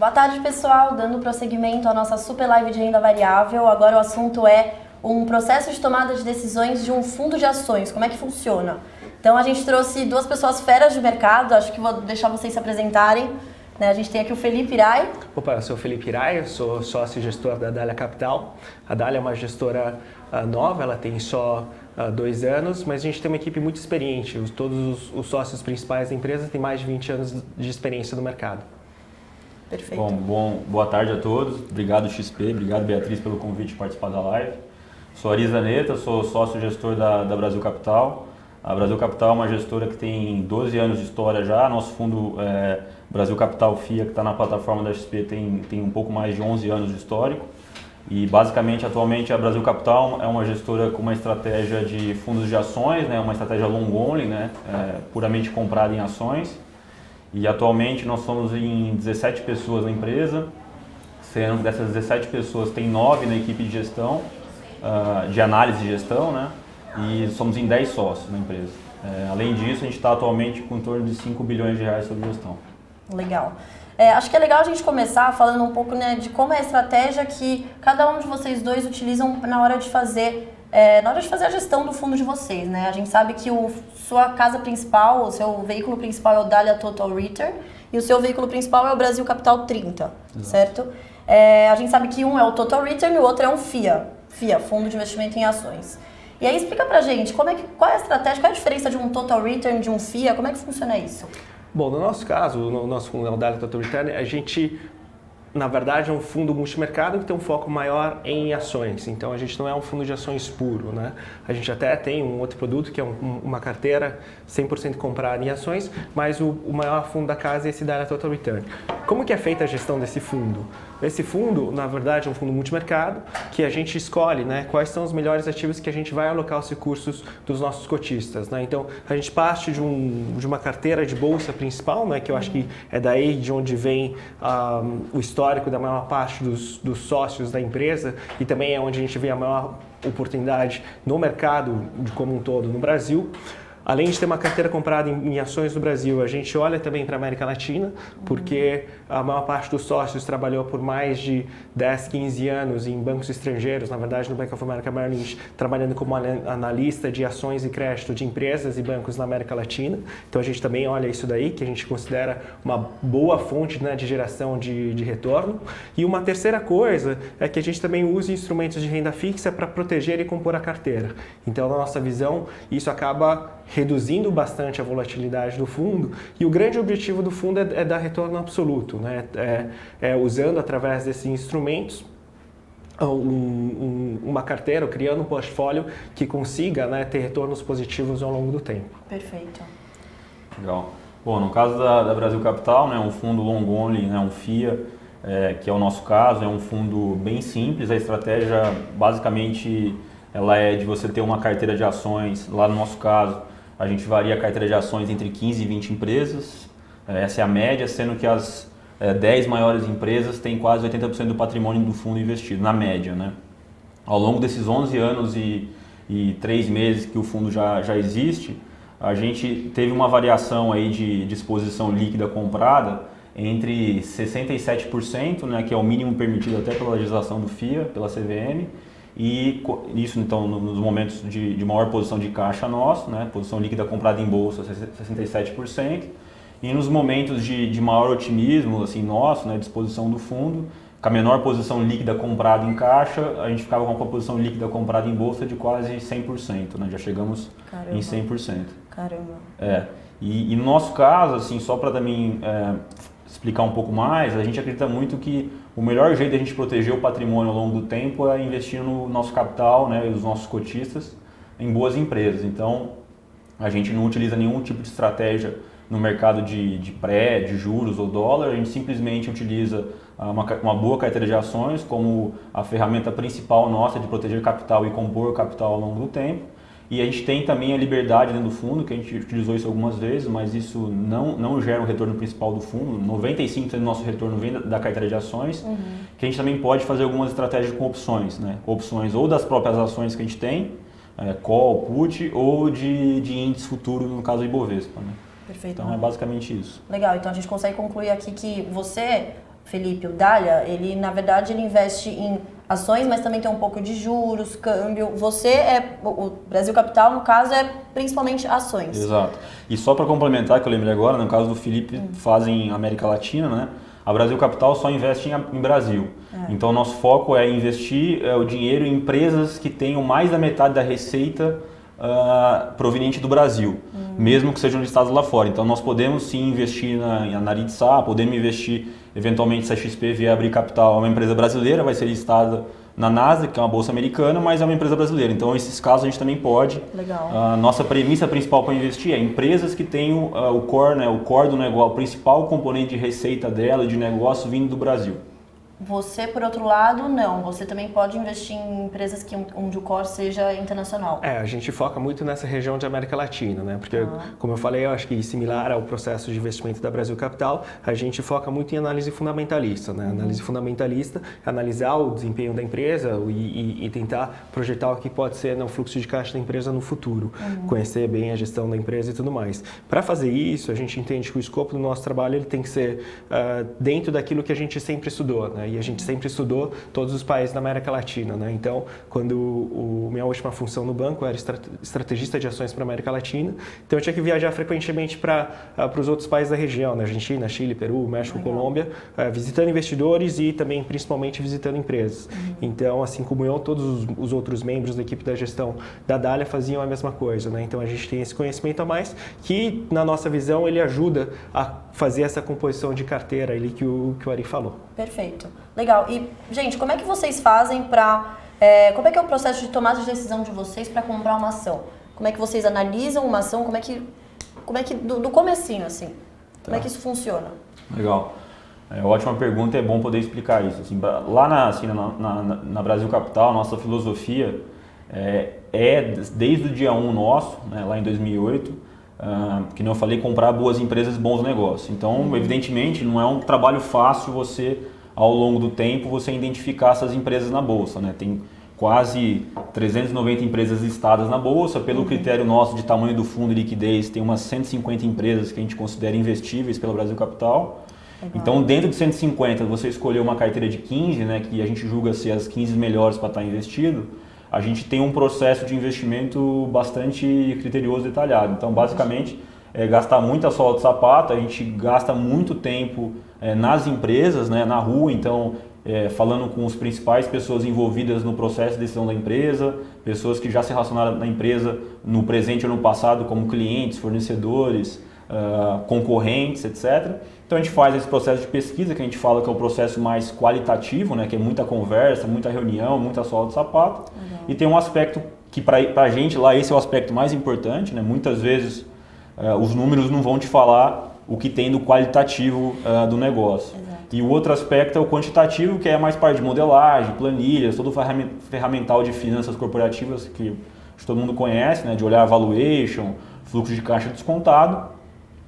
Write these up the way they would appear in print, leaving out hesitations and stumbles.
Boa tarde, pessoal. Dando prosseguimento à nossa super live de renda variável. Agora o assunto é um processo de tomada de decisões de um fundo de ações. Como é que funciona? Então a gente trouxe duas pessoas feras de mercado. Acho que vou deixar vocês se apresentarem. A gente tem aqui o Felipe Irai. Opa, eu sou o Felipe Irai, eu sou sócio e gestor da Dália Capital. A Dália é uma gestora nova, ela tem só 2 anos, mas a gente tem uma equipe muito experiente. Todos os sócios principais da empresa têm mais de 20 anos de experiência no mercado. Perfeito. Boa tarde a todos. Obrigado, XP. Obrigado, Beatriz, pelo convite de participar da live. Sou Ari Zanetta, sou sócio-gestor da Brasil Capital. A Brasil Capital é uma gestora que tem 12 anos de história já. Nosso fundo Brasil Capital FIA, que está na plataforma da XP, tem um pouco mais de 11 anos de histórico. E basicamente, atualmente, a Brasil Capital é uma gestora com uma estratégia de fundos de ações, né, uma estratégia long only, né, puramente comprada em ações. E atualmente nós somos em 17 pessoas na empresa, sendo dessas 17 pessoas tem 9 na equipe de gestão, de análise de gestão, né? E somos em 10 sócios na empresa. Além disso, a gente está atualmente com em torno de 5 bilhões de reais sob gestão. Legal. Acho que é legal a gente começar falando um pouco, né, de como é a estratégia que cada um de vocês dois utilizam na hora de fazer a gestão do fundo de vocês, né? A gente sabe que sua casa principal, o seu veículo principal é o Dália Total Return e o seu veículo principal é o Brasil Capital 30, exato, certo? A gente sabe que um é o Total Return e o outro é um FIA, Fundo de Investimento em Ações. E aí explica pra gente qual é a estratégia, qual é a diferença de um Total Return de um FIA, como é que funciona isso? Bom, no nosso caso, no nosso fundo, o Dália Total Return, a gente, na verdade, é um fundo multimercado que tem um foco maior em ações. Então, a gente não é um fundo de ações puro, né? A gente até tem um outro produto que é uma carteira 100% comprada em ações, mas o maior fundo da casa é esse Dália Total Return. Como que é feita a gestão desse fundo? Esse fundo, na verdade, é um fundo multimercado que a gente escolhe, né, quais são os melhores ativos que a gente vai alocar os recursos dos nossos cotistas, né? Então, a gente parte de uma carteira de bolsa principal, né, que eu acho que é daí de onde vem o histórico da maior parte dos sócios da empresa e também é onde a gente vê a maior oportunidade no mercado como um todo no Brasil. Além de ter uma carteira comprada em ações no Brasil, a gente olha também para a América Latina, porque a maior parte dos sócios trabalhou por mais de 10, 15 anos em bancos estrangeiros, na verdade no Bank of America Merrill Lynch, trabalhando como analista de ações e crédito de empresas e bancos na América Latina. Então a gente também olha isso daí, que a gente considera uma boa fonte, né, de geração de retorno. E uma terceira coisa é que a gente também usa instrumentos de renda fixa para proteger e compor a carteira. Então, na nossa visão, isso acaba reduzindo bastante a volatilidade do fundo e o grande objetivo do fundo é dar retorno absoluto, né? Usando através desses instrumentos uma carteira, ou criando um portfólio que consiga, né, ter retornos positivos ao longo do tempo. Perfeito. Legal. Bom, no caso da Brasil Capital, né, um fundo long only, né, um FIA, que é o nosso caso, é um fundo bem simples. A estratégia basicamente ela é de você ter uma carteira de ações. Lá no nosso caso, a gente varia a carteira de ações entre 15 e 20 empresas, essa é a média, sendo que as 10 maiores empresas têm quase 80% do patrimônio do fundo investido, na média, né? Ao longo desses 11 anos e 3 meses que o fundo já existe, a gente teve uma variação aí de exposição líquida comprada entre 67%, né, que é o mínimo permitido até pela legislação do FIA, pela CVM, e isso então nos momentos de maior posição de caixa nosso, né, posição líquida comprada em bolsa 67%, e nos momentos de maior otimismo assim nosso, né, disposição do fundo, com a menor posição líquida comprada em caixa, a gente ficava com a posição líquida comprada em bolsa de quase 100%, né, já chegamos em 100%. Caramba. E no nosso caso, assim, só para também explicar um pouco mais, a gente acredita muito que o melhor jeito de a gente proteger o patrimônio ao longo do tempo é investir no nosso capital, né, e os nossos cotistas em boas empresas. Então, a gente não utiliza nenhum tipo de estratégia no mercado de pré, de juros ou dólar, a gente simplesmente utiliza uma boa carteira de ações como a ferramenta principal nossa de proteger capital e compor capital ao longo do tempo. E a gente tem também a liberdade dentro do fundo, que a gente utilizou isso algumas vezes, mas isso não gera o retorno principal do fundo. 95% do nosso retorno vem da carteira de ações, que a gente também pode fazer algumas estratégias com opções, né? Opções ou das próprias ações que a gente tem, call, put, ou de índice futuro, no caso do Ibovespa, né? Perfeito. Então é basicamente isso. Legal, então a gente consegue concluir aqui que você Felipe, o Dália, ele na verdade ele investe em ações, mas também tem um pouco de juros, câmbio. O Brasil Capital, no caso, é principalmente ações. Exato. E só para complementar, que eu lembrei agora, no caso do Felipe, fazem América Latina, né? A Brasil Capital só investe em Brasil. Então, nosso foco é investir o dinheiro em empresas que tenham mais da metade da receita proveniente do Brasil, mesmo que sejam listadas lá fora. Então, nós podemos sim investir na Aritza, podemos investir, eventualmente, se a XP vier abrir capital, é uma empresa brasileira, vai ser listada na Nasdaq, que é uma bolsa americana, mas é uma empresa brasileira. Então, nesses casos, a gente também pode. Legal. A nossa premissa principal para investir é empresas que tenham o core, né, o core do negócio, o principal componente de receita dela, de negócio, vindo do Brasil. Você, por outro lado, não. Você também pode investir em empresas onde o core seja internacional. A gente foca muito nessa região de América Latina, né? Porque, como eu falei, eu acho que similar ao processo de investimento da Brasil Capital, a gente foca muito em análise fundamentalista, né? Análise fundamentalista, analisar o desempenho da empresa e tentar projetar o que pode ser no fluxo de caixa da empresa no futuro, conhecer bem a gestão da empresa e tudo mais. Para fazer isso, a gente entende que o escopo do nosso trabalho ele tem que ser dentro daquilo que a gente sempre estudou, né? E a gente sempre estudou todos os países da América Latina, né? Então, quando minha última função no banco era estrategista de ações para a América Latina, então eu tinha que viajar frequentemente para os outros países da região, né? Argentina, Chile, Peru, México, Colômbia, visitando investidores e também, principalmente, visitando empresas. Então, assim como eu, todos os outros membros da equipe da gestão da Dália faziam a mesma coisa, né? Então, a gente tem esse conhecimento a mais que, na nossa visão, ele ajuda a fazer essa composição de carteira ali que o Ari falou. Perfeito. Legal. E, gente, como é que vocês fazem como é que é o processo de tomada de decisão de vocês para comprar uma ação? Como é que vocês analisam uma ação? Como é que do comecinho, assim, como é que isso funciona? Legal. Ótima pergunta, é bom poder explicar isso. Assim, lá na Brasil Capital, a nossa filosofia desde o dia 1 nosso, né, lá em 2008, que nem eu falei, comprar boas empresas, bons negócios. Então, evidentemente, não é um trabalho fácil você, ao longo do tempo, você identificar essas empresas na Bolsa, né? Tem quase 390 empresas listadas na Bolsa, pelo critério nosso de tamanho do fundo e liquidez, tem umas 150 empresas que a gente considera investíveis pelo Brasil Capital. Legal. Então, dentro de 150, você escolheu uma carteira de 15, né, que a gente julga ser as 15 melhores para estar investido, a gente tem um processo de investimento bastante criterioso e detalhado. Então, basicamente, gastar muita sola de sapato, a gente gasta muito tempo nas empresas, né, na rua, então, falando com as principais pessoas envolvidas no processo de decisão da empresa, pessoas que já se relacionaram na empresa no presente ou no passado como clientes, fornecedores, concorrentes, etc. Então a gente faz esse processo de pesquisa, que a gente fala que é o processo mais qualitativo, né, que é muita conversa, muita reunião, muita sola de sapato. E tem um aspecto que para a gente lá esse é o aspecto mais importante, né? Muitas vezes os números não vão te falar o que tem do qualitativo do negócio. Exato. E o outro aspecto é o quantitativo, que é mais parte de modelagem, planilhas, todo o ferramental de finanças corporativas que todo mundo conhece, né? De olhar valuation, fluxo de caixa descontado.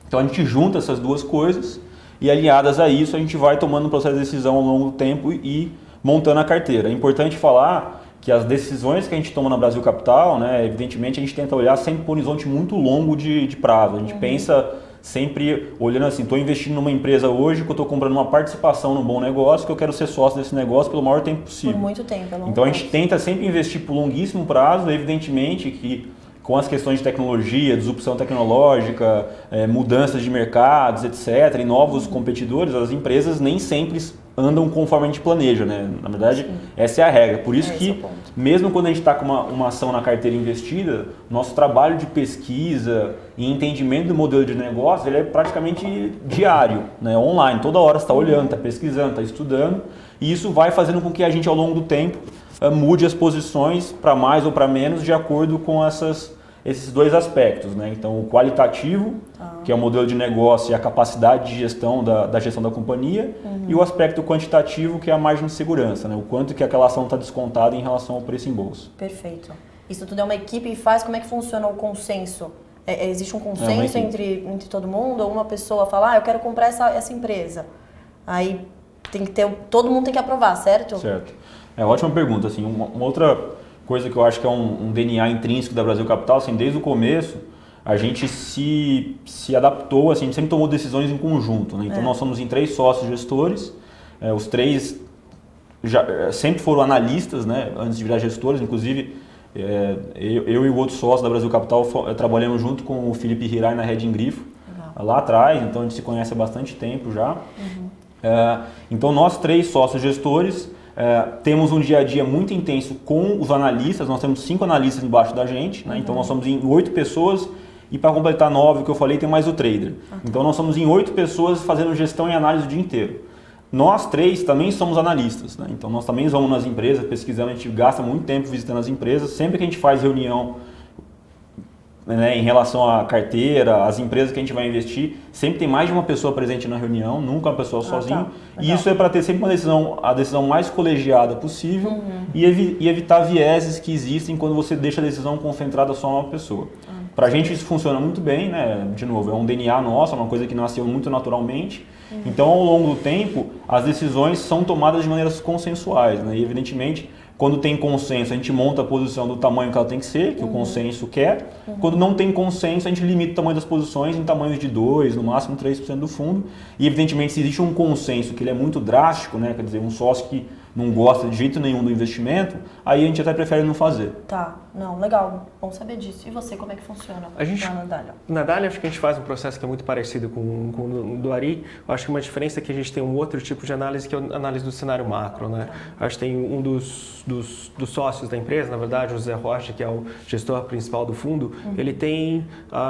Então a gente junta essas duas coisas e aliadas a isso a gente vai tomando um processo de decisão ao longo do tempo e montando a carteira. É importante falar que as decisões que a gente toma na Brasil Capital, né, evidentemente a gente tenta olhar sempre para um horizonte muito longo de prazo. A gente pensa sempre olhando assim, estou investindo numa empresa hoje que eu estou comprando uma participação num bom negócio, que eu quero ser sócio desse negócio pelo maior tempo possível. Por muito tempo. Então a gente tenta sempre investir por longuíssimo prazo, evidentemente que com as questões de tecnologia, disrupção tecnológica, mudanças de mercados, etc., e novos competidores, as empresas nem sempre andam conforme a gente planeja, né? Na verdade, essa é a regra. Por isso que, mesmo quando a gente está com uma ação na carteira investida, nosso trabalho de pesquisa e entendimento do modelo de negócio ele é praticamente diário, né? Online. Toda hora você está olhando, está pesquisando, está estudando, e isso vai fazendo com que a gente, ao longo do tempo, mude as posições para mais ou para menos de acordo com esses dois aspectos, né? Então, o qualitativo, que é o modelo de negócio e a capacidade de gestão da gestão da companhia, e o aspecto quantitativo, que é a margem de segurança, né? O quanto que aquela ação está descontada em relação ao preço em bolsa. Perfeito. Isso tudo é uma equipe e faz, como é que funciona o consenso? Existe um consenso entre todo mundo? Ou uma pessoa fala, eu quero comprar essa empresa. Aí tem que ter, todo mundo tem que aprovar, certo? Certo. Ótima pergunta. Assim, uma outra coisa que eu acho que é um DNA intrínseco da Brasil Capital, assim, desde o começo, a gente se adaptou, assim, a gente sempre tomou decisões em conjunto, né? Então nós somos em 3 sócios gestores Os três sempre foram analistas, né, antes de virar gestores, inclusive eu e o outro sócio da Brasil Capital trabalhamos junto com o Felipe Hirai na Reding Grifo, lá atrás, então a gente se conhece há bastante tempo já. Então nós três sócios gestores temos um dia a dia muito intenso com os analistas, nós temos 5 analistas embaixo da gente, né? Então nós somos em 8 pessoas e para completar 9 que eu falei tem mais o trader. Então nós somos em 8 pessoas fazendo gestão e análise o dia inteiro. Nós três também somos analistas, né? Então nós também vamos nas empresas, pesquisando, a gente gasta muito tempo visitando as empresas, sempre que a gente faz reunião, né, em relação à carteira, as empresas que a gente vai investir, sempre tem mais de uma pessoa presente na reunião, nunca uma pessoa sozinha. E isso é para ter sempre a decisão mais colegiada possível e evitar vieses que existem quando você deixa a decisão concentrada só em uma pessoa. Para a gente isso funciona muito bem, né? De novo, é um DNA nosso, é uma coisa que nasceu muito naturalmente. Então, ao longo do tempo, as decisões são tomadas de maneiras consensuais, né? E, evidentemente, quando tem consenso, a gente monta a posição do tamanho que ela tem que ser, que o consenso quer. Quando não tem consenso, a gente limita o tamanho das posições em tamanhos de 2%, no máximo 3% do fundo. E, evidentemente, se existe um consenso que ele é muito drástico, né? Quer dizer, um sócio que não gosta de jeito nenhum do investimento, aí a gente até prefere não fazer. Tá, não, legal, bom saber disso. E você, como é que funciona na Dália? Na Dália, acho que a gente faz um processo que é muito parecido com o do Ari. Eu acho que uma diferença é que a gente tem um outro tipo de análise, que é a análise do cenário macro, né? Acho que tem um dos sócios da empresa, na verdade, o José Rocha, que é o gestor principal do fundo, ele tem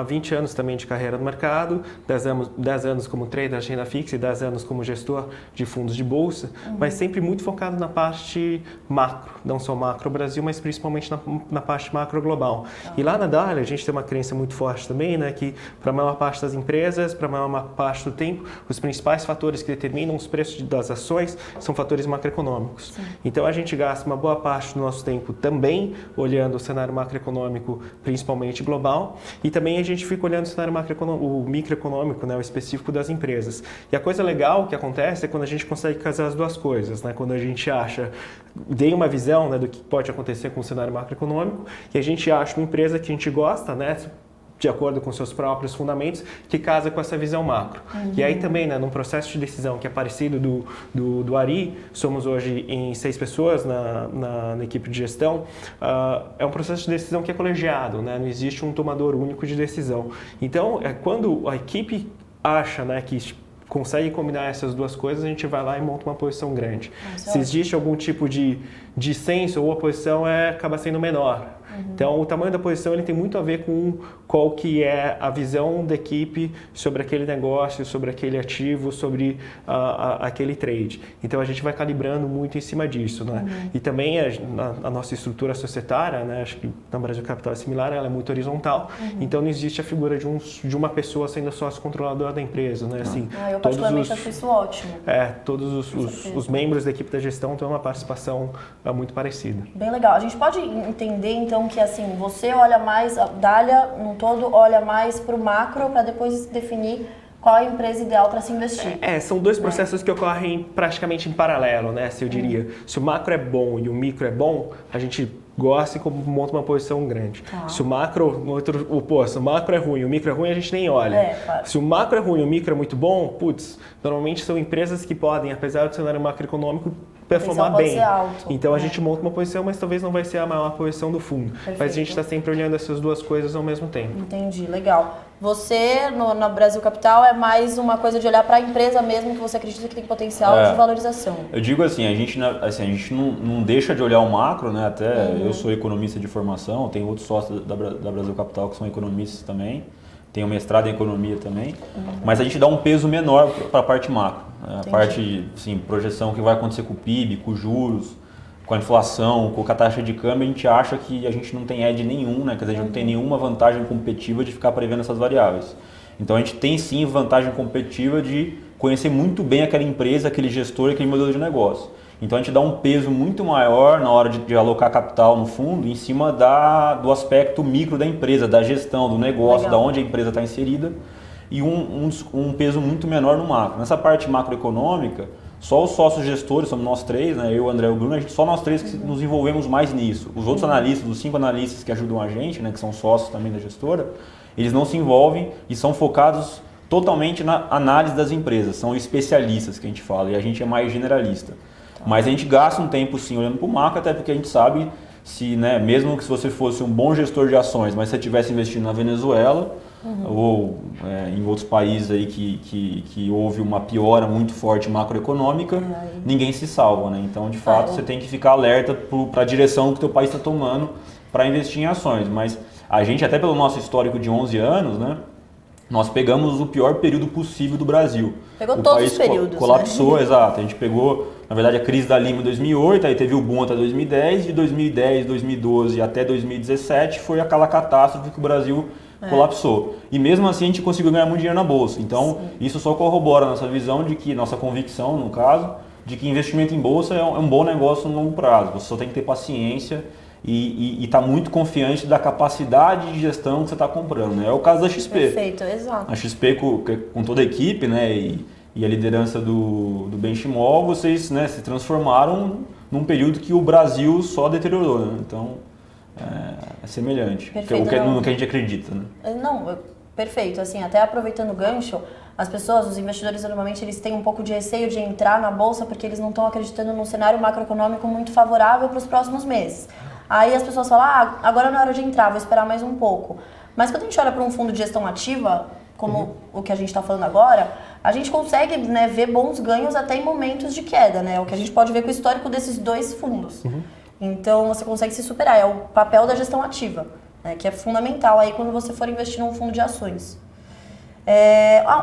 20 anos também de carreira no mercado, 10 anos como trader de renda fixa e 10 anos como gestor de fundos de bolsa, mas sempre muito focado na parte macro, não só macro Brasil, mas principalmente na parte macro global. E lá na Dália a gente tem uma crença muito forte também, né, que para a maior parte das empresas, para a maior parte do tempo, os principais fatores que determinam os preços das ações são fatores macroeconômicos. Então a gente gasta uma boa parte do nosso tempo também olhando o cenário macroeconômico, principalmente global, e também a gente fica olhando o cenário o microeconômico, né, o específico das empresas. E a coisa legal que acontece é quando a gente consegue casar as duas coisas, né, quando a gente tem uma visão, né, do que pode acontecer com o cenário macroeconômico e a gente acha uma empresa que a gente gosta, né, de acordo com seus próprios fundamentos, que casa com essa visão macro. E aí também, né, num processo de decisão que é parecido do Ari, somos hoje em 6 pessoas na equipe de gestão, é um processo de decisão que é colegiado, né, não existe um tomador único de decisão. Então, quando a equipe acha, né, que consegue combinar essas duas coisas, a gente vai lá e monta uma posição grande. Se existe algum tipo de dissenso, ou a posição acaba sendo menor. Então, o tamanho da posição ele tem muito a ver com qual que é a visão da equipe sobre aquele negócio, sobre aquele ativo, sobre aquele trade. Então, a gente vai calibrando muito em cima disso, né? E também a nossa estrutura societária, né? Acho que na Brasil Capital é similar, ela é muito horizontal. Então, não existe a figura de uma pessoa sendo sócio controlador da empresa, né? Assim, eu particularmente acho isso ótimo. Todos os membros da equipe da gestão têm uma participação muito parecida. Bem legal. A gente pode entender, então, que assim, você olha mais, a Dália, no todo, olha mais para o macro para depois definir qual é a empresa ideal para se investir. São dois processos que ocorrem praticamente em paralelo, né? Se eu diria. Se o macro é bom e o micro é bom, a gente gosta e monta uma posição grande. Se o macro, se o macro é ruim e o micro é ruim, a gente nem olha. Claro. Se o macro é ruim e o micro é muito bom, normalmente são empresas que podem, apesar do cenário macroeconômico, performar bem. Então a gente monta uma posição, mas talvez não vai ser a maior posição do fundo. Perfeito. Mas a gente está sempre olhando essas duas coisas ao mesmo tempo. Entendi, legal. Você, na Brasil Capital, é mais uma coisa de olhar para a empresa mesmo que você acredita que tem potencial de valorização. Eu digo assim, a gente não deixa de olhar o macro, né? Até eu sou economista de formação, tenho outros sócios da Brasil Capital que são economistas também. Tenho mestrado em economia também, mas a gente dá um peso menor para a parte macro. Né? A parte, assim, projeção que vai acontecer com o PIB, com os juros, com a inflação, com a taxa de câmbio, a gente acha que a gente não tem edge nenhum, né? Quer dizer, a gente não tem nenhuma vantagem competitiva de ficar prevendo essas variáveis. Então a gente tem sim vantagem competitiva de conhecer muito bem aquela empresa, aquele gestor, aquele modelo de negócio. Então a gente dá um peso muito maior na hora de alocar capital no fundo em cima do aspecto micro da empresa, da gestão, do negócio, da onde a empresa está inserida e um peso muito menor no macro. Nessa parte macroeconômica, só os sócios gestores, somos nós três, né, eu, o André e o Bruno, só nós três que nos envolvemos mais nisso. Os outros analistas, os 5 analistas que ajudam a gente, né, que são sócios também da gestora, eles não se envolvem e são focados totalmente na análise das empresas, são especialistas que a gente fala, e a gente é mais generalista. Mas a gente gasta um tempo sim olhando para o macro, até porque a gente sabe se, né, mesmo que se você fosse um bom gestor de ações, mas se você estivesse investindo na Venezuela ou em outros países aí que houve uma piora muito forte macroeconômica, ninguém se salva, né? Então, de fato, você tem que ficar alerta para a direção que o teu país está tomando para investir em ações. Mas a gente, até pelo nosso histórico de 11 anos, né, nós pegamos o pior período possível do Brasil. Pegou todos os períodos, colapsou, né? Exato. A gente pegou, na verdade, a crise da Lima em 2008, aí teve o boom até 2010, de 2010, 2012 até 2017 foi aquela catástrofe que o Brasil colapsou. E mesmo assim a gente conseguiu ganhar muito dinheiro na Bolsa. Então, isso só corrobora a nossa visão de que, nossa convicção, no caso, de que investimento em Bolsa é um bom negócio no longo prazo. Você só tem que ter paciência e estar muito confiante da capacidade de gestão que você está comprando, né? É o caso da XP. Perfeito, exato. A XP com toda a equipe, né, e a liderança do Benchimol, vocês, né, se transformaram num período que o Brasil só deteriorou, né? Então é semelhante no que a gente acredita, né? Não, perfeito. Assim, até aproveitando o gancho, as pessoas, os investidores, normalmente eles têm um pouco de receio de entrar na bolsa porque eles não estão acreditando num cenário macroeconômico muito favorável para os próximos meses. Aí as pessoas falam, agora não é hora de entrar, vou esperar mais um pouco. Mas quando a gente olha para um fundo de gestão ativa, como o que a gente está falando agora, a gente consegue, né, ver bons ganhos até em momentos de queda, né? O que a gente pode ver com o histórico desses dois fundos. Então você consegue se superar, é o papel da gestão ativa, né, que é fundamental aí quando você for investir num fundo de ações.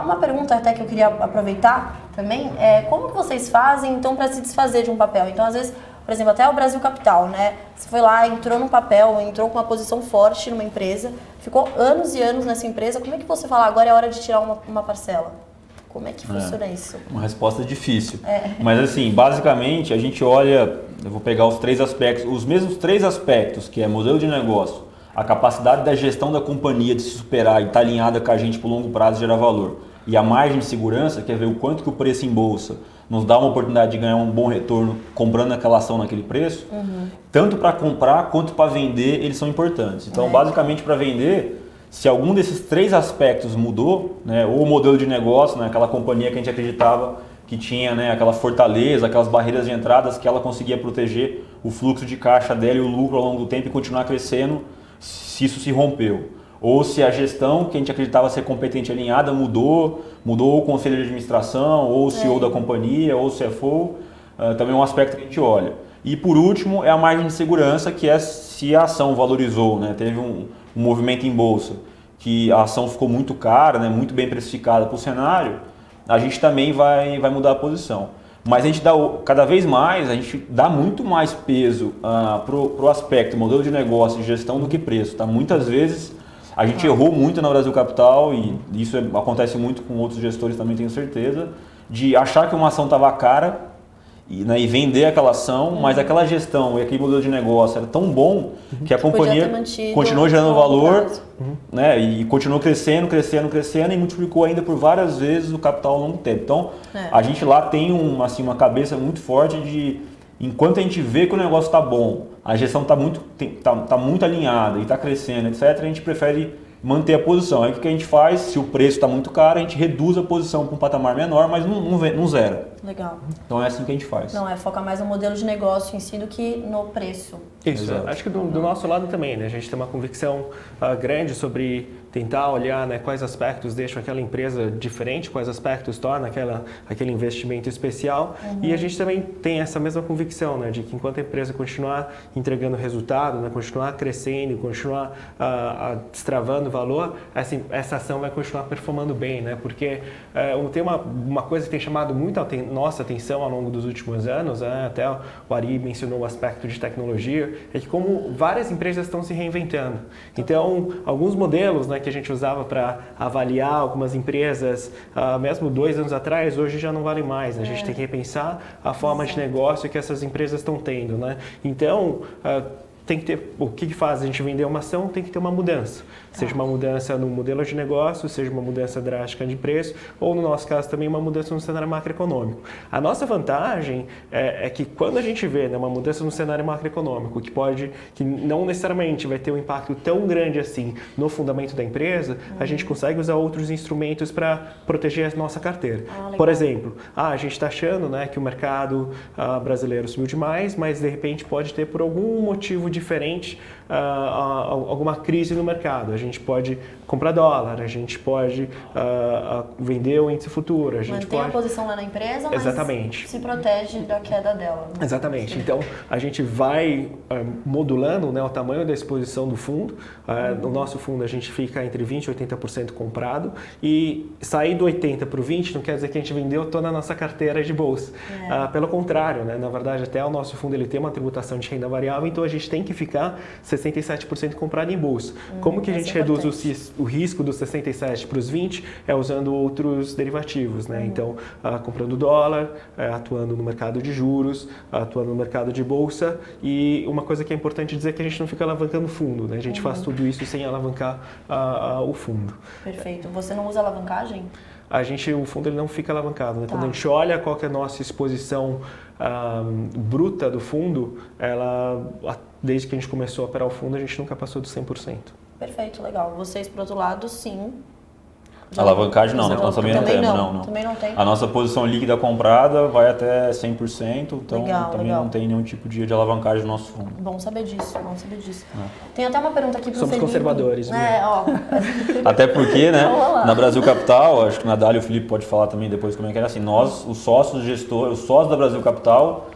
Uma pergunta até que eu queria aproveitar também é como que vocês fazem então para se desfazer de um papel? Então às vezes, por exemplo, até o Brasil Capital, né? Você foi lá, entrou num papel, entrou com uma posição forte numa empresa, ficou anos e anos nessa empresa, como é que você fala, agora é hora de tirar uma parcela? Como é que funciona isso? Uma resposta difícil. Mas assim, basicamente a gente olha, eu vou pegar os 3 aspectos, os mesmos 3 aspectos, que é modelo de negócio, a capacidade da gestão da companhia de se superar e estar alinhada com a gente por longo prazo e gerar valor, e a margem de segurança, que é ver o quanto que o preço em bolsa nos dá uma oportunidade de ganhar um bom retorno comprando aquela ação naquele preço, tanto para comprar quanto para vender, eles são importantes. Então, basicamente, para vender, se algum desses 3 aspectos mudou, né, ou o modelo de negócio, né, aquela companhia que a gente acreditava que tinha, né, aquela fortaleza, aquelas barreiras de entradas que ela conseguia proteger o fluxo de caixa dela e o lucro ao longo do tempo e continuar crescendo, se isso se rompeu. Ou se a gestão que a gente acreditava ser competente e alinhada mudou o conselho de administração, ou o CEO da companhia, ou o CFO, também é um aspecto que a gente olha. E por último é a margem de segurança, que é se a ação valorizou, né? Teve um movimento em bolsa, que a ação ficou muito cara, né? Muito bem precificada para o cenário, a gente também vai mudar a posição. Mas a gente dá, cada vez mais, a gente dá muito mais peso para o aspecto modelo de negócio e gestão do que preço. Tá? Muitas vezes a gente errou muito na Brasil Capital, e isso acontece muito com outros gestores também, tenho certeza, de achar que uma ação estava cara e vender aquela ação, mas aquela gestão e aquele modelo de negócio era tão bom que a companhia continuou gerando valor, né, e continuou crescendo e multiplicou ainda por várias vezes o capital ao longo do tempo. Então, a gente lá tem uma cabeça muito forte de, enquanto a gente vê que o negócio está bom, a gestão está muito alinhada e está crescendo, etc., a gente prefere manter a posição. Aí o que a gente faz? Se o preço está muito caro, a gente reduz a posição para um patamar menor, mas não zera. Legal. Então é assim que a gente faz. Não, foca mais no modelo de negócio em si do que no preço. Isso, acho que do nosso lado também, né? A gente tem uma convicção grande sobre tentar olhar, né, quais aspectos deixam aquela empresa diferente, quais aspectos torna aquele investimento especial. E a gente também tem essa mesma convicção, né, de que enquanto a empresa continuar entregando resultado, né, continuar crescendo, continuar destravando valor, essa ação vai continuar performando bem, né? Porque tem uma coisa que tem chamado muito a nossa atenção ao longo dos últimos anos, até o Ari mencionou o aspecto de tecnologia, é que como várias empresas estão se reinventando. Então, alguns modelos, né, que a gente usava para avaliar algumas empresas, mesmo 2 anos atrás, hoje já não vale mais. A gente tem que repensar a forma de negócio que essas empresas estão tendo, né? Então, tem que ter, o que faz a gente vender uma ação, tem que ter uma mudança. Seja uma mudança no modelo de negócio, seja uma mudança drástica de preço, ou no nosso caso também uma mudança no cenário macroeconômico. A nossa vantagem é que quando a gente vê, né, uma mudança no cenário macroeconômico, que não necessariamente vai ter um impacto tão grande assim no fundamento da empresa, a gente consegue usar outros instrumentos para proteger a nossa carteira. Por exemplo, a gente está achando, né, que o mercado brasileiro subiu demais, mas de repente pode ter por algum motivo diferente alguma crise no mercado. A gente pode comprar dólar, a gente pode vender o índice futuro, a gente mantém a posição lá na empresa, mas exatamente, se protege da queda dela. Né? Exatamente. Então, a gente vai modulando, né, o tamanho da exposição do fundo. No nosso fundo, a gente fica entre 20% e 80% comprado, e sair do 80% para o 20% não quer dizer que a gente vendeu toda a nossa carteira de bolsa. Pelo contrário, né, na verdade, até o nosso fundo ele tem uma tributação de renda variável, então a gente tem que ficar 67% comprado em bolsa. Como que a gente reduz o risco dos 67% para os 20%? É usando outros derivativos, né? Então, comprando dólar, atuando no mercado de juros, atuando no mercado de bolsa, e uma coisa que é importante dizer é que a gente não fica alavancando o fundo, né? A gente faz tudo isso sem alavancar o fundo. Perfeito. Você não usa alavancagem? O fundo ele não fica alavancado, né? Quando a gente olha qual que é a nossa exposição bruta do fundo, desde que a gente começou a operar o fundo, a gente nunca passou dos 100%. Perfeito, legal. Vocês, por outro lado, sim. Alavancagem não, né? Nós também não temos, não. Também não tem. A nossa posição líquida comprada vai até 100%, então também legal. não tem nenhum tipo de alavancagem no nosso fundo. Bom saber disso, bom saber disso. Tem até uma pergunta aqui para o Felipe. Somos conservadores, né? Até porque, né, na Brasil Capital, acho que na Dália o Felipe pode falar também depois como é que era, assim, nós, os sócios gestores, os sócios da Brasil Capital,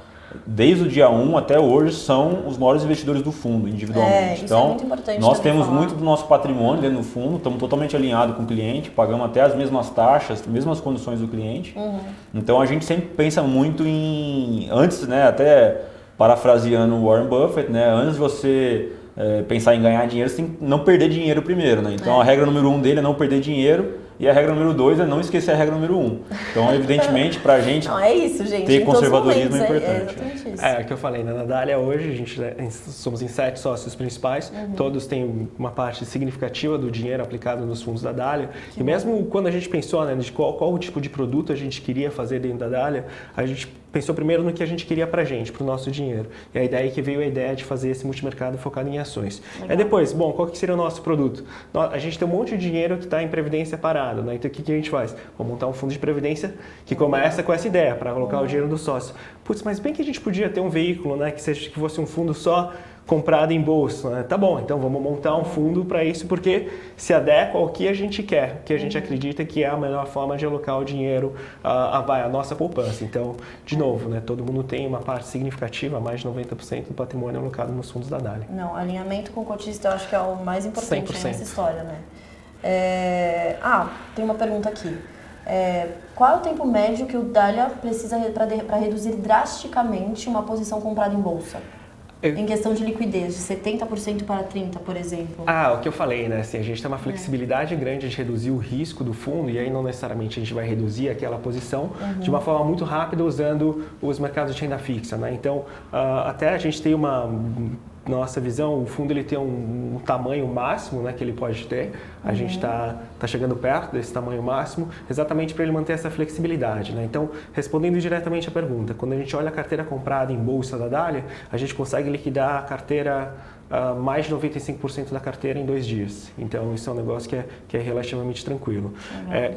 desde o dia 1 até hoje, são os maiores investidores do fundo, individualmente. Isso então, é muito importante nós temos falar. muito do nosso patrimônio dentro do fundo, estamos totalmente alinhados com o cliente, pagamos até as mesmas taxas, mesmas condições do cliente. Então, a gente sempre pensa muito antes, né, até parafraseando o Warren Buffett, né, antes de você pensar em ganhar dinheiro, você tem que não perder dinheiro primeiro, né? Então, a regra número 1 dele é não perder dinheiro. E a regra número 2 é não esquecer a regra número 1. Então, evidentemente, para a gente isso, gente, ter conservadorismo é importante. É exatamente isso. É o que eu falei, né? Na Dália hoje, somos em 7 sócios principais, todos têm uma parte significativa do dinheiro aplicado nos fundos da Dália. E mesmo quando a gente pensou, né, de qual o tipo de produto a gente queria fazer dentro da Dália, a gente pensou primeiro no que a gente queria pra gente, pro nosso dinheiro. E aí daí que veio a ideia de fazer esse multimercado focado em ações. Aí depois, qual que seria o nosso produto? A gente tem um monte de dinheiro que está em previdência parado, né? Então o que a gente faz? Vamos montar um fundo de previdência que começa com essa ideia, para colocar o dinheiro do sócio. Putz, mas bem que a gente podia ter um veículo, né, que fosse um fundo só comprado em bolsa, né? Tá bom, então vamos montar um fundo para isso, porque se adequa ao que a gente quer, que a gente acredita que é a melhor forma de alocar o dinheiro a nossa poupança. Então, de novo, né, todo mundo tem uma parte significativa, mais de 90% do patrimônio alocado nos fundos da Dália. Não, alinhamento com o cotista eu acho que é o mais importante 100%. nessa história, né? Tem uma pergunta aqui. Qual é o tempo médio que o Dália precisa para reduzir drasticamente uma posição comprada em bolsa? Em questão de liquidez, de 70% para 30%, por exemplo. O que eu falei, né? Assim, a gente tem uma flexibilidade grande de reduzir o risco do fundo, e aí não necessariamente a gente vai reduzir aquela posição de uma forma muito rápida usando os mercados de renda fixa, né? Então, até a gente tem nossa visão, o fundo ele tem um tamanho máximo, né, que ele pode ter. A gente está chegando perto desse tamanho máximo, exatamente para ele manter essa flexibilidade, né? Então, respondendo diretamente à pergunta, quando a gente olha a carteira comprada em bolsa da Dália, a gente consegue liquidar a carteira, mais de 95% da carteira em 2 dias. Então, isso é um negócio que é relativamente tranquilo.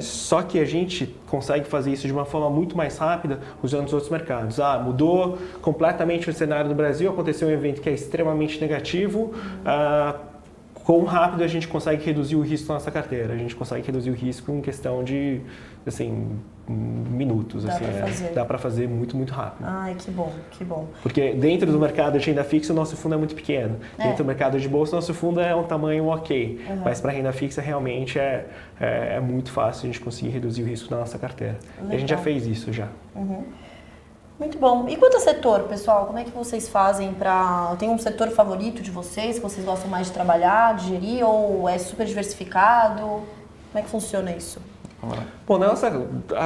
Só que a gente consegue fazer isso de uma forma muito mais rápida usando os outros mercados. Mudou completamente o cenário do Brasil, aconteceu um evento que é extremamente negativo, quão rápido a gente consegue reduzir o risco da nossa carteira? A gente consegue reduzir o risco em questão de, assim, minutos. Dá para fazer muito, muito rápido. Ai, que bom, que bom. Porque dentro do mercado de renda fixa, o nosso fundo é muito pequeno. Dentro do mercado de bolsa, o nosso fundo é um tamanho ok. Mas para renda fixa, realmente é muito fácil a gente conseguir reduzir o risco da nossa carteira. Legal. E a gente já fez isso já. Muito bom. E quanto a setor, pessoal? Como é que vocês fazem tem um setor favorito de vocês, que vocês gostam mais de trabalhar, de gerir, ou é super diversificado? Como é que funciona isso? Bom,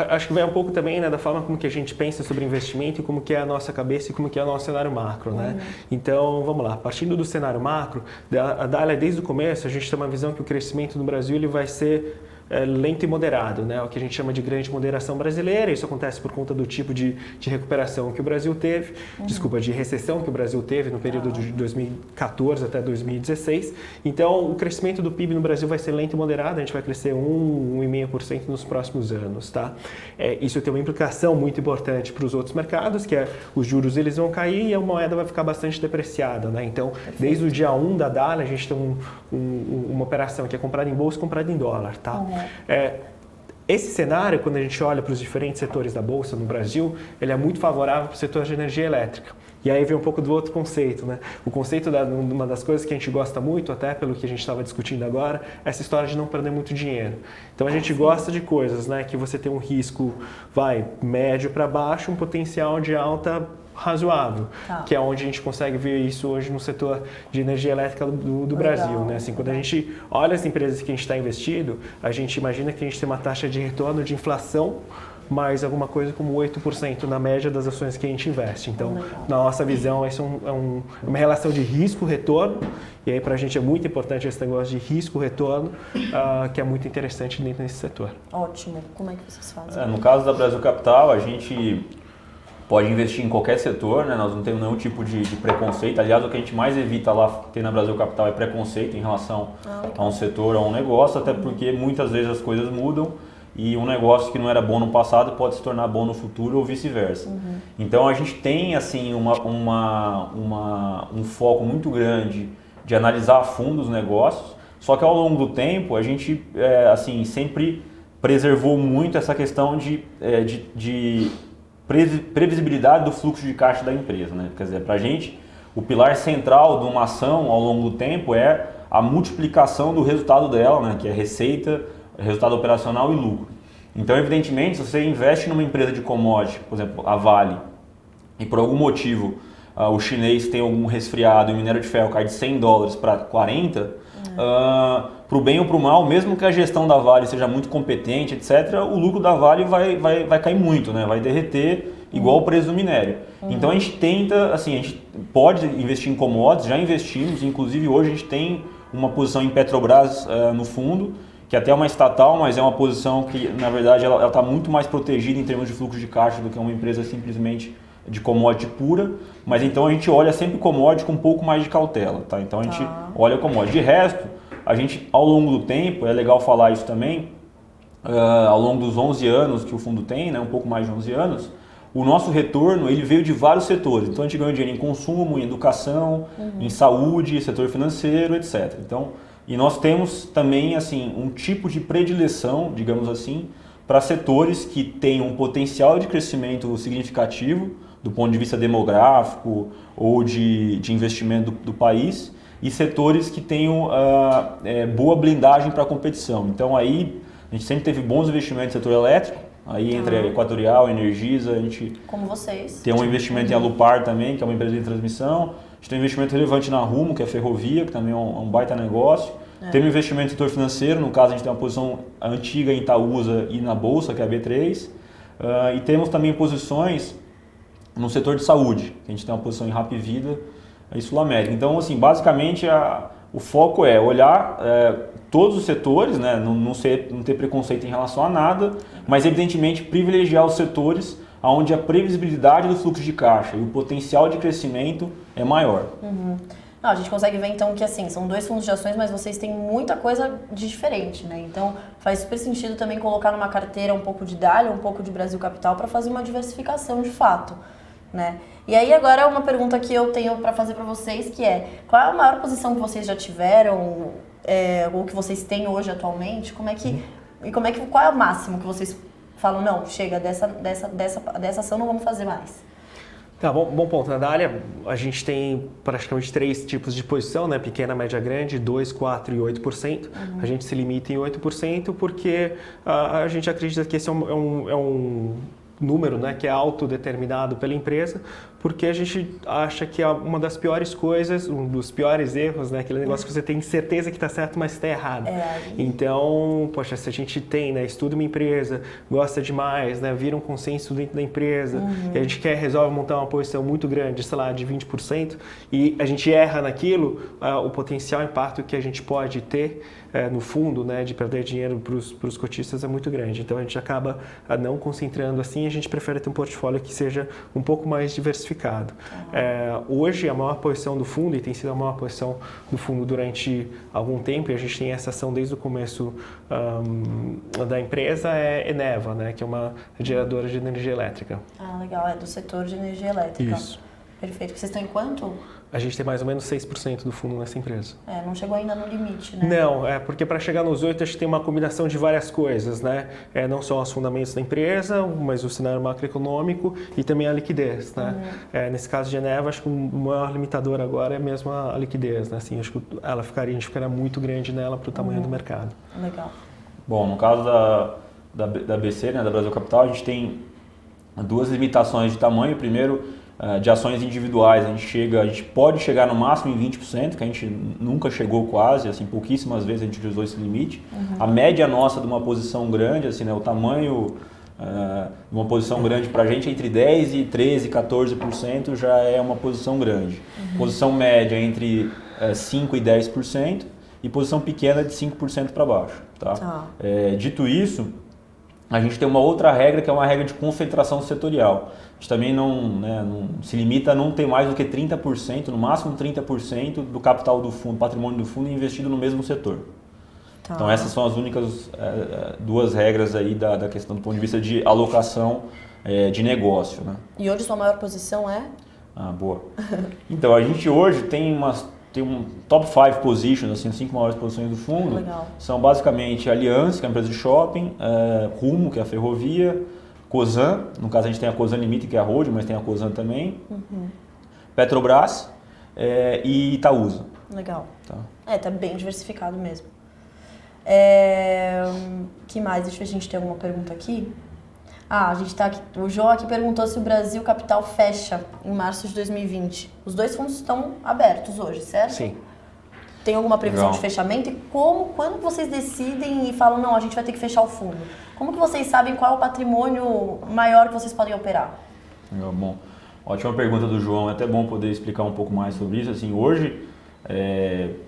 acho que vai um pouco também, né, da forma como que a gente pensa sobre investimento e como que é a nossa cabeça e como que é o nosso cenário macro, né? Então, vamos lá, partindo do cenário macro, a Dália, desde o começo, a gente tem uma visão que o crescimento no Brasil ele vai ser lento e moderado, né? O que a gente chama de grande moderação brasileira. Isso acontece por conta do tipo de recuperação que o Brasil teve, de recessão que o Brasil teve no período de 2014 até 2016. Então, o crescimento do PIB no Brasil vai ser lento e moderado, a gente vai crescer 1,5% nos próximos anos, tá? Isso tem uma implicação muito importante para os outros mercados, que é os juros eles vão cair e a moeda vai ficar bastante depreciada, né? Então, desde o dia 1 da Dália, a gente tem uma operação que é comprada em bolsa e comprada em dólar, tá? Esse cenário, quando a gente olha para os diferentes setores da Bolsa no Brasil, ele é muito favorável para o setor de energia elétrica. E aí vem um pouco do outro conceito, né? O conceito, uma das coisas que a gente gosta muito, até pelo que a gente estava discutindo agora, é essa história de não perder muito dinheiro. Então a gente gosta de coisas, né? Que você tem um risco, médio para baixo, um potencial de alta razoável, que é onde a gente consegue ver isso hoje no setor de energia elétrica do Brasil, né? Assim, quando a gente olha as empresas que a gente está investido, a gente imagina que a gente tem uma taxa de retorno de inflação mais alguma coisa como 8% na média das ações que a gente investe. Então, na nossa visão, isso é uma relação de risco-retorno, e aí para a gente é muito importante esse negócio de risco-retorno, que é muito interessante dentro desse setor. Ótimo. Como é que vocês fazem? No caso da Brasil Capital, a gente pode investir em qualquer setor, né? Nós não temos nenhum tipo de preconceito. Aliás, o que a gente mais evita lá ter na Brasil Capital é preconceito em relação a um setor, a um negócio, até porque muitas vezes as coisas mudam e um negócio que não era bom no passado pode se tornar bom no futuro ou vice-versa. Então a gente tem assim um foco muito grande de analisar a fundo os negócios, só que ao longo do tempo a gente assim sempre preservou muito essa questão de previsibilidade do fluxo de caixa da empresa, né? Quer dizer, para a gente, o pilar central de uma ação ao longo do tempo é a multiplicação do resultado dela, né? Que é receita, resultado operacional e lucro. Então, evidentemente, se você investe numa empresa de commodity, por exemplo, a Vale, e por algum motivo o chinês tem algum resfriado e o minério de ferro cai de $100 para 40, para o bem ou para o mal, mesmo que a gestão da Vale seja muito competente, etc., o lucro da Vale vai cair muito, né? Vai derreter igual o preço do minério. Então a gente tenta, assim, a gente pode investir em commodities, já investimos, inclusive hoje a gente tem uma posição em Petrobras no fundo, que até é uma estatal, mas é uma posição que, na verdade, ela está muito mais protegida em termos de fluxo de caixa do que uma empresa simplesmente de commodity pura, mas então a gente olha sempre commodity com um pouco mais de cautela, tá? Então a gente olha commodity. De resto, a gente, ao longo do tempo, é legal falar isso também, ao longo dos 11 anos que o fundo tem, né, um pouco mais de 11 anos, o nosso retorno ele veio de vários setores. Então a gente ganhou dinheiro em consumo, em educação, em saúde, setor financeiro, etc. Então, e nós temos também assim um tipo de predileção, digamos assim, para setores que têm um potencial de crescimento significativo do ponto de vista demográfico ou de investimento do país, e setores que tenham boa blindagem para a competição. Então aí a gente sempre teve bons investimentos no setor elétrico, aí entre a Equatorial, a Energisa, a gente como vocês tem um investimento em Alupar também, que é uma empresa de transmissão, a gente tem um investimento relevante na Rumo, que é ferrovia, que também é um baita negócio. Tem um investimento no setor financeiro, no caso a gente tem uma posição antiga em Itaúsa e na Bolsa, que é a B3, e temos também posições no setor de saúde, que a gente tem uma posição em Hapvida e Sul América. Então, assim, basicamente o foco é olhar todos os setores, né? não ter preconceito em relação a nada, mas evidentemente privilegiar os setores onde a previsibilidade do fluxo de caixa e o potencial de crescimento é maior. Não, a gente consegue ver então que assim, são dois fundos de ações, mas vocês têm muita coisa de diferente, né? Então faz super sentido também colocar numa carteira um pouco de Dália, um pouco de Brasil Capital para fazer uma diversificação de fato, né? E aí agora uma pergunta que eu tenho para fazer para vocês, que é: qual é a maior posição que vocês já tiveram, ou que vocês têm hoje atualmente? Qual é o máximo que vocês falam, não, chega, dessa ação não vamos fazer mais? Tá, bom ponto. Na Dália, a gente tem praticamente 3 tipos de posição, né? Pequena, média, grande, 2%, 4% e 8%. A gente se limita em 8% porque a gente acredita que esse é um número, né, que é autodeterminado pela empresa, porque a gente acha que é uma das piores coisas, um dos piores erros, né, aquele negócio que você tem certeza que está certo, mas está errado. Então, poxa, se a gente tem, né, estuda uma empresa, gosta demais, né, vira um consenso dentro da empresa, e a gente resolve montar uma posição muito grande, sei lá, de 20%, e a gente erra naquilo, o potencial impacto que a gente pode ter no fundo, né, de perder dinheiro para os cotistas é muito grande. Então a gente acaba não concentrando assim, a gente prefere ter um portfólio que seja um pouco mais diversificado. Hoje a maior posição do fundo, e tem sido a maior posição do fundo durante algum tempo, e a gente tem essa ação desde o começo da empresa, é Eneva, né, que é uma geradora de energia elétrica. Legal, é do setor de energia elétrica. Isso. Perfeito. Vocês estão em quanto? A gente tem mais ou menos 6% do fundo nessa empresa. Não chegou ainda no limite, né? Não, porque para chegar nos 8% a gente tem uma combinação de várias coisas, né? Não só os fundamentos da empresa, mas o cenário macroeconômico e também a liquidez, né? Nesse caso de Eneva, acho que o maior limitador agora é mesmo a liquidez, né? Assim, acho que a gente ficaria muito grande nela para o tamanho do mercado. Legal. Bom, no caso da BC, né, da Brasil Capital, a gente tem duas limitações de tamanho. Primeiro, de ações individuais, a gente pode chegar no máximo em 20%, que a gente nunca chegou quase, assim, pouquíssimas vezes a gente usou esse limite. A média nossa de uma posição grande, assim, né, o tamanho de uma posição grande para a gente entre 10% e 13%, 14% já é uma posição grande. Posição média entre 5% e 10% e posição pequena de 5% para baixo. Tá? Dito isso, a gente tem uma outra regra que é uma regra de concentração setorial. A gente também não se limita a não ter mais do que 30%, no máximo 30% do capital do fundo, patrimônio do fundo investido no mesmo setor. Então essas são as únicas duas regras aí da questão do ponto de vista de alocação de negócio. Né? E hoje sua maior posição é? Boa. Então a gente hoje tem um top 5 positions, assim, 5 maiores posições do fundo. Legal. São basicamente Allianz, que é a empresa de shopping, Rumo, que é a ferrovia, Cosan, no caso a gente tem a Cosan Limited, que é a holding, mas tem a Cosan também, Petrobras e Itaúsa. Legal. Tá. Tá bem diversificado mesmo. Que mais? Deixa eu ver se a gente tem alguma pergunta aqui. A gente tá aqui. O João aqui perguntou se o Brasil Capital fecha em março de 2020. Os dois fundos estão abertos hoje, certo? Sim. Tem alguma previsão Legal. de fechamento? E quando vocês decidem e falam, não, a gente vai ter que fechar o fundo? Como que vocês sabem qual é o patrimônio maior que vocês podem operar? Bom, ótima pergunta do João, é até bom poder explicar um pouco mais sobre isso. Assim, hoje,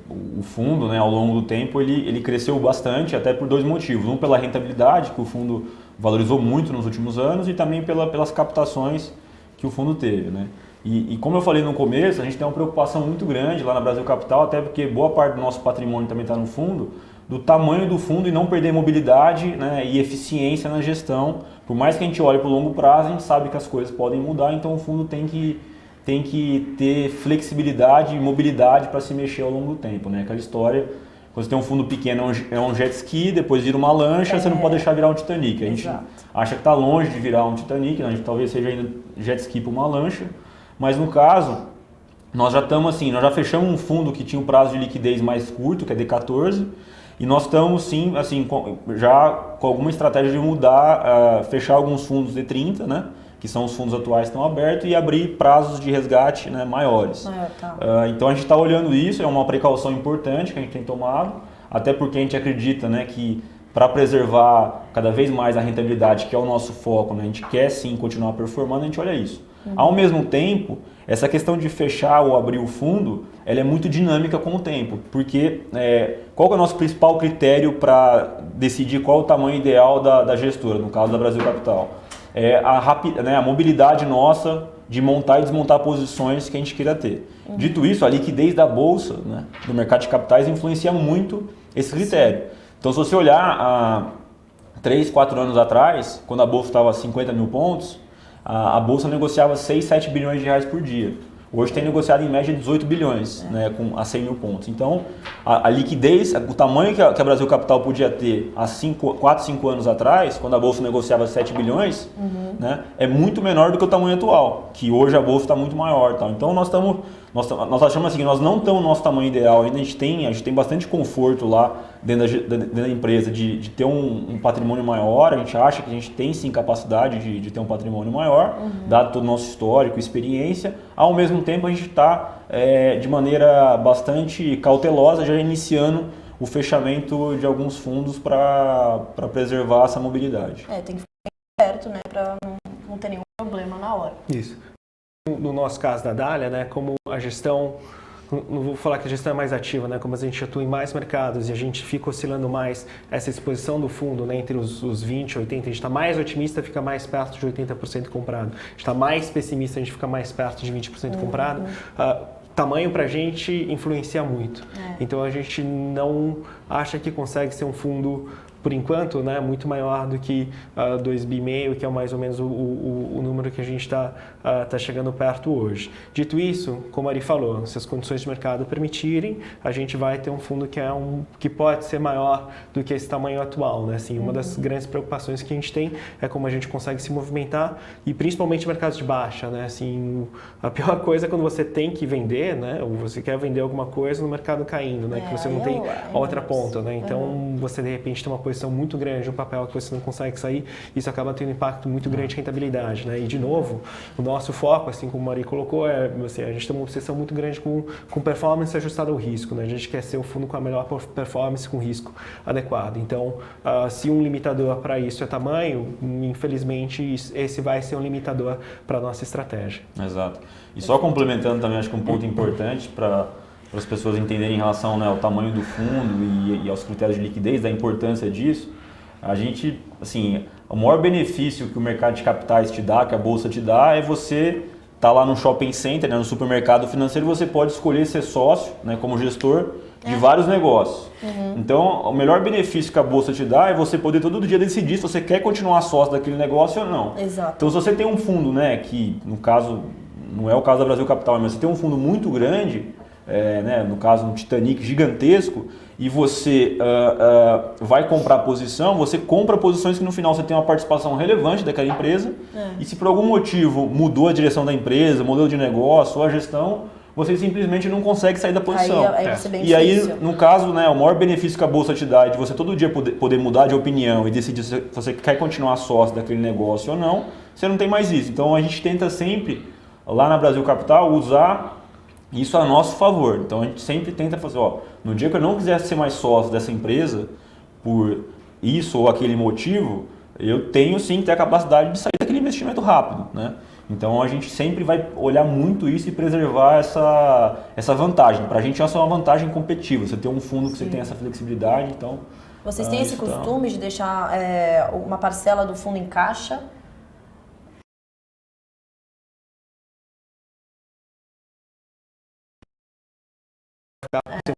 o fundo, né, ao longo do tempo, ele cresceu bastante, até por dois motivos. Um, pela rentabilidade, que o fundo valorizou muito nos últimos anos, e também pelas captações que o fundo teve. Né? E como eu falei no começo, a gente tem uma preocupação muito grande lá na Brasil Capital, até porque boa parte do nosso patrimônio também está no fundo, do tamanho do fundo e não perder mobilidade, né, e eficiência na gestão. Por mais que a gente olhe para o longo prazo, a gente sabe que as coisas podem mudar, então o fundo tem que ter flexibilidade e mobilidade para se mexer ao longo do tempo. Né? Aquela história, quando você tem um fundo pequeno, é um jet ski, depois vira uma lancha, você não pode deixar virar um Titanic. A gente acha que está longe de virar um Titanic, né? A gente talvez seja ainda jet ski para uma lancha, mas no caso, nós já estamos assim, nós já fechamos um fundo que tinha um prazo de liquidez mais curto, que é D14, e nós estamos sim, assim, já com alguma estratégia de mudar, fechar alguns fundos D30, né? Que são os fundos atuais que estão abertos, e abrir prazos de resgate, né, maiores. Então a gente está olhando isso, é uma precaução importante que a gente tem tomado, até porque a gente acredita, né, que para preservar cada vez mais a rentabilidade, que é o nosso foco, né, a gente quer sim continuar performando, a gente olha isso. Ao mesmo tempo, essa questão de fechar ou abrir o fundo, ela é muito dinâmica com o tempo, porque qual que é o nosso principal critério para decidir qual o tamanho ideal da gestora, no caso da Brasil Capital? A mobilidade nossa de montar e desmontar posições que a gente queira ter. Dito isso, a liquidez da bolsa, né, do mercado de capitais influencia muito esse critério. Então, se você olhar há 3, 4 anos atrás, quando a bolsa estava a 50 mil pontos, a bolsa negociava 6, 7 bilhões de reais por dia. Hoje tem negociado em média 18 bilhões, né, a 100 mil pontos. Então, a liquidez, o tamanho que a Brasil Capital podia ter há 4, 5 anos atrás, quando a Bolsa negociava 7 bilhões, né, é muito menor do que o tamanho atual, que hoje a Bolsa está muito maior. Tá? Então, nós estamos nós achamos assim, nós não estamos no nosso tamanho ideal ainda, a gente tem bastante conforto lá dentro da empresa de ter um patrimônio maior, a gente acha que a gente tem sim capacidade de ter um patrimônio maior, dado todo o nosso histórico, experiência, ao mesmo tempo a gente está de maneira bastante cautelosa já iniciando o fechamento de alguns fundos para preservar essa mobilidade. Tem que ficar perto, né, para não ter nenhum problema na hora. Isso. No nosso caso da Dália, né, como a gestão, não vou falar que a gestão é mais ativa, né, como a gente atua em mais mercados e a gente fica oscilando mais essa exposição do fundo, né, entre os 20 e 80, a gente está mais otimista, fica mais perto de 80% comprado. A gente está mais pessimista, a gente fica mais perto de 20% comprado. Tamanho para a gente influencia muito. Então a gente não acha que consegue ser um fundo, por enquanto, né, muito maior do que 2,5 bi, que é mais ou menos o número que a gente está chegando perto hoje. Dito isso, como a Ari falou, se as condições de mercado permitirem, a gente vai ter um fundo que pode ser maior do que esse tamanho atual. Né? Assim, uma das grandes preocupações que a gente tem é como a gente consegue se movimentar e principalmente mercados de baixa. Né? Assim, a pior coisa é quando você tem que vender, né? Ou você quer vender alguma coisa no mercado caindo, né? Que você não tem a outra ponta. Né? Então, você de repente tem uma posição muito grande, um papel que você não consegue sair, isso acaba tendo um impacto muito grande de rentabilidade, né? E de novo, o nosso foco, assim como o Mari colocou, assim, a gente tem uma obsessão muito grande com performance ajustada ao risco, né? A gente quer ser o fundo com a melhor performance com risco adequado. Então, se um limitador para isso é tamanho, infelizmente esse vai ser um limitador para a nossa estratégia. Exato. E só complementando também, acho que um ponto importante para as pessoas entenderem em relação, né, ao tamanho do fundo e aos critérios de liquidez, da importância disso, a gente, assim, o maior benefício que o mercado de capitais te dá, que a bolsa te dá, é você estar lá no shopping center, né, no supermercado financeiro, você pode escolher ser sócio, né, como gestor de vários negócios. Então, o melhor benefício que a bolsa te dá é você poder todo dia decidir se você quer continuar sócio daquele negócio ou não. Exato. Então, se você tem um fundo, né, que no caso, não é o caso da Brasil Capital, mas você tem um fundo muito grande, né, no caso um Titanic gigantesco, e você vai comprar posição, você compra posições que no final você tem uma participação relevante daquela empresa, e se por algum motivo mudou a direção da empresa, modelo de negócio ou a gestão, você simplesmente não consegue sair da posição. E aí, no caso, né, o maior benefício que a bolsa te dá é de você todo dia poder mudar de opinião e decidir se você quer continuar sócio daquele negócio ou não, você não tem mais isso. Então a gente tenta sempre, lá na Brasil Capital, usar isso a nosso favor. Então a gente sempre tenta fazer, no dia que eu não quiser ser mais sócio dessa empresa por isso ou aquele motivo, eu tenho sim que ter a capacidade de sair daquele investimento rápido, né? Então a gente sempre vai olhar muito isso e preservar essa vantagem. Para a gente essa é uma vantagem competitiva, você tem um fundo que você tem essa flexibilidade, então... Vocês têm esse costume de deixar uma parcela do fundo em caixa?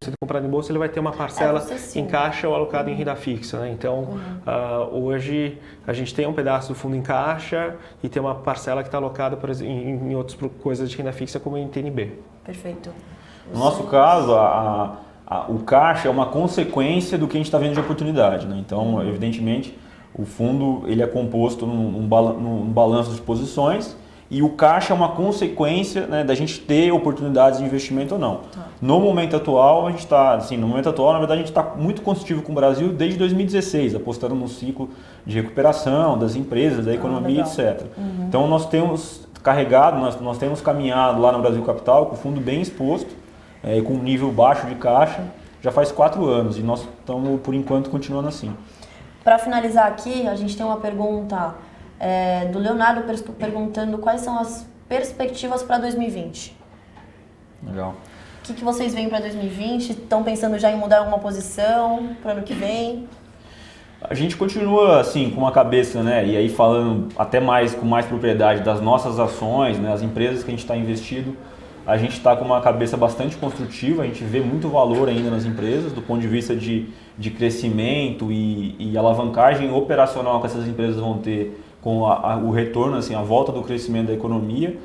Se comprado em bolsa, ele vai ter uma parcela em caixa ou alocado em renda fixa. Né? Então, hoje a gente tem um pedaço do fundo em caixa e tem uma parcela que está alocada em outras coisas de renda fixa, como em TNB. Perfeito. No nosso caso, o caixa é uma consequência do que a gente está vendo de oportunidade. Né? Então, evidentemente, o fundo ele é composto num balanço de posições, e o caixa é uma consequência, né, da gente ter oportunidades de investimento ou não. No momento atual, a gente está, assim, na verdade, a gente está muito construtivo com o Brasil desde 2016, apostando no ciclo de recuperação das empresas, da economia, etc. Então, nós temos carregado, nós temos caminhado lá no Brasil Capital com o fundo bem exposto, com um nível baixo de caixa, já faz 4 anos, e nós estamos, por enquanto, continuando assim. Para finalizar aqui, a gente tem uma pergunta... do Leonardo perguntando quais são as perspectivas para 2020. Legal. O que vocês veem para 2020? Estão pensando já em mudar alguma posição para o ano que vem? A gente continua assim com uma cabeça, né? E aí falando até com mais propriedade das nossas ações, né? As empresas que a gente está investido, a gente está com uma cabeça bastante construtiva. A gente vê muito valor ainda nas empresas do ponto de vista de crescimento e alavancagem operacional que essas empresas vão ter com o retorno, assim, a volta do crescimento da economia,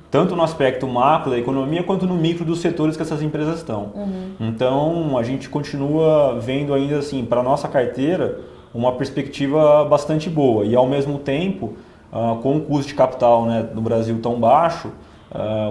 tanto no aspecto macro da economia quanto no micro dos setores que essas empresas estão. Então, a gente continua vendo ainda, assim, para a nossa carteira, uma perspectiva bastante boa. E, ao mesmo tempo, com o custo de capital, né, no Brasil tão baixo,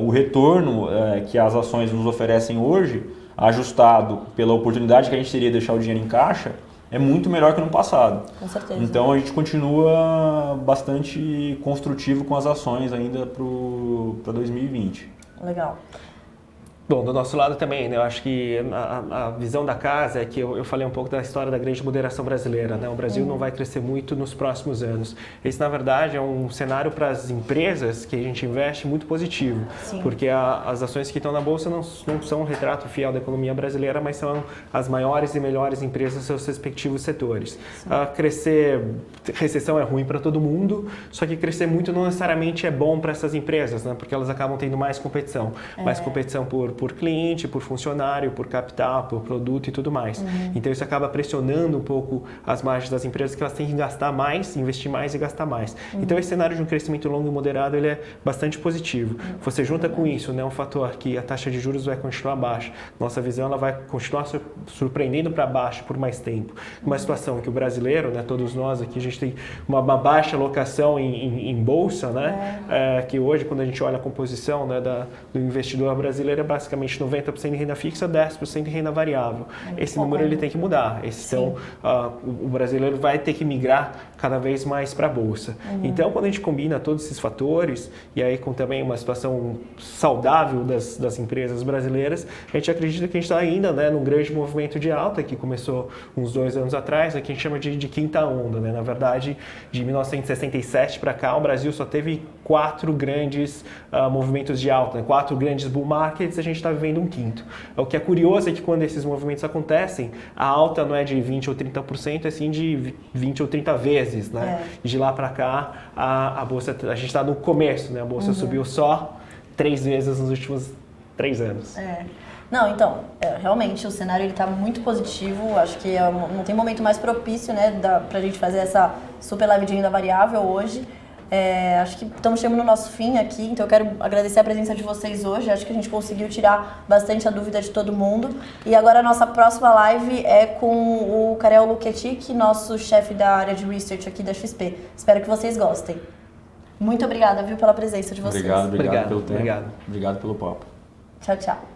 o retorno que as ações nos oferecem hoje, ajustado pela oportunidade que a gente teria de deixar o dinheiro em caixa, é muito melhor que no passado. Com certeza. Então a gente continua bastante construtivo com as ações ainda para 2020. Legal. Bom, do nosso lado também, né? Eu acho que a visão da casa é que eu falei um pouco da história da grande moderação brasileira, né? O Brasil não vai crescer muito nos próximos anos. Esse, na verdade, é um cenário para as empresas que a gente investe muito positivo, Sim. porque as ações que estão na Bolsa não são um retrato fiel da economia brasileira, mas são as maiores e melhores empresas dos seus respectivos setores. Recessão é ruim para todo mundo, só que crescer muito não necessariamente é bom para essas empresas, né? Porque elas acabam tendo mais competição. Mais competição por cliente, por funcionário, por capital, por produto e tudo mais. Então isso acaba pressionando um pouco as margens das empresas, que elas têm que gastar mais, investir mais e gastar mais. Então esse cenário de um crescimento longo e moderado, ele é bastante positivo. Você junta com isso, né, um fator que a taxa de juros vai continuar baixa. Nossa visão, ela vai continuar surpreendendo para baixo por mais tempo. Uma situação que o brasileiro, né, todos nós aqui, a gente tem uma baixa alocação em bolsa, né, que hoje, quando a gente olha a composição, né, do investidor brasileiro, é basicamente 90% em renda fixa, 10% em renda variável. Esse número ele tem que mudar. Então, o brasileiro vai ter que migrar cada vez mais para a Bolsa. Então, quando a gente combina todos esses fatores, e aí com também uma situação saudável das empresas brasileiras, a gente acredita que a gente está ainda, né, num grande movimento de alta, que começou uns 2 anos atrás, que a gente chama de quinta onda. Né? Na verdade, de 1967 para cá, o Brasil só teve 4 grandes movimentos de alta, né? 4 grandes bull markets, a gente está vivendo um quinto. O que é curioso é que quando esses movimentos acontecem, a alta não é de 20% ou 30%, é sim de 20 ou 30 vezes. Né? E de lá para cá, a Bolsa, a gente está no começo, né? A Bolsa subiu só 3 vezes nos últimos 3 anos. Não, então, realmente o cenário está muito positivo, acho que não tem momento mais propício, né, para a gente fazer essa super live de renda variável hoje. Acho que estamos chegando no nosso fim aqui, então eu quero agradecer a presença de vocês hoje, acho que a gente conseguiu tirar bastante a dúvida de todo mundo. E agora a nossa próxima live é com o Karel Luketic, nosso chefe da área de research aqui da XP. Espero que vocês gostem. Muito obrigada, viu, pela presença de vocês. Obrigado pelo tempo. Obrigado pelo papo. Tchau, tchau.